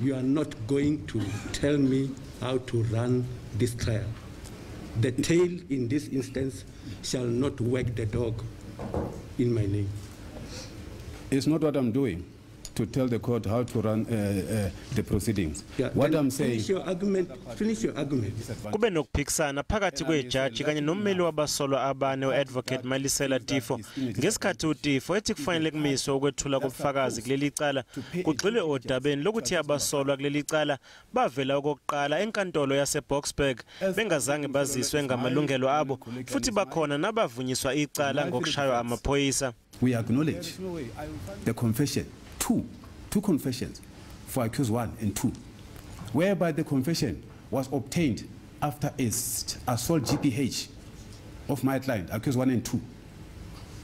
you are not going to tell me how to run this trial. The tail in this instance shall not wag the dog in my name. It's not what I'm doing to tell the court how to run the proceedings. Yeah, what I'm saying. Finish your argument. Finish your argument. Kube nokuphikisana phakathi kwejaji kanye nommeli wabasolwa abane uAdvocate Malesela Teffo ngesikhathi uTeffo ethi kufanele kumiswe ukwethula kofakazi kuleli icala kugxilwe odabeni lokuthi abasolwa kuleli icala bavela okokuqala enkantolo yaseBoksburg bengazange baziswe ngamalungelo abo futhi bakhona nabavunyiswa icala ngokushaywa amaphoyisa. We acknowledge the confession, two confessions for accused 1 and 2, whereby the confession was obtained after a assault GPH of my client, accused 1 and 2.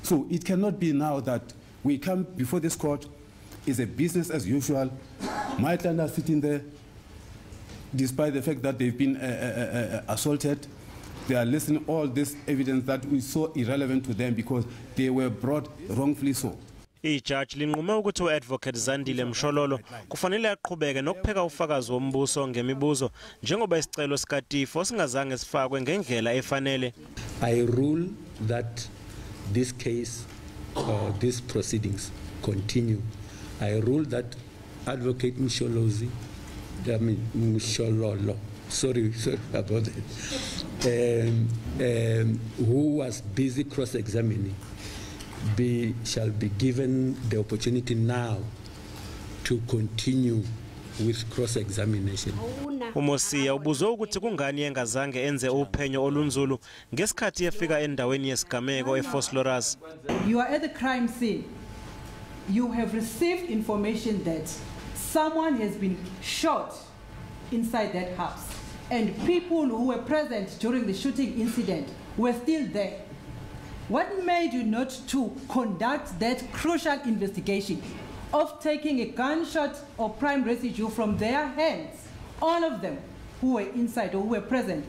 So it cannot be now that we come before this court, is a business as usual. My client are sitting there, despite the fact that they've been assaulted. They are listening all this evidence that we so irrelevant to them because they were brought wrongfully so. Ijaji linqume ukuthi uAdvocate Zandile Mshololo kufanele aqhubeke nokupheka ufakazi wombuso ngemibuzo njengoba isicelo sikaTeffo singazange sifakwe ngendlela efanele. I rule that this case or these proceedings continue. I rule that Advocate Mshololo, sorry about that, who was busy cross-examining, shall be given the opportunity now to continue with cross-examination. Mosia ubuzo ukuthi kungani engazange enze uphenyo olunzulu ngesikhathi efika endaweni yesigameko eFosloras. You are at the crime scene. You have received information that someone has been shot inside that house, and people who were present during the shooting incident were still there. What made you not to conduct that crucial investigation of taking a gunshot or prime residue from their hands, all of them who were inside or who were present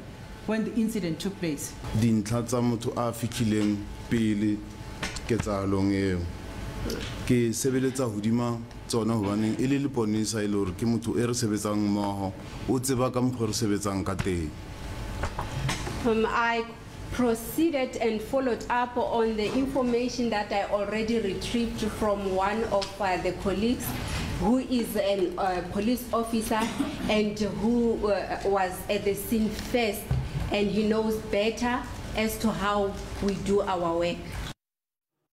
when the incident took place? Dintlha tsa motho a fitlhileng pele ketsahalong eo ke sebeletsa hodima tsona hobaneng e le leponisa ile hore ke motho e re sebetsang mmoho o tseba ka mokgwa re sebetsang ka teng. I proceeded and followed up on the information that I already retrieved from one of the colleagues who is a police officer and who was at the scene first, and he knows better as to how we do our work.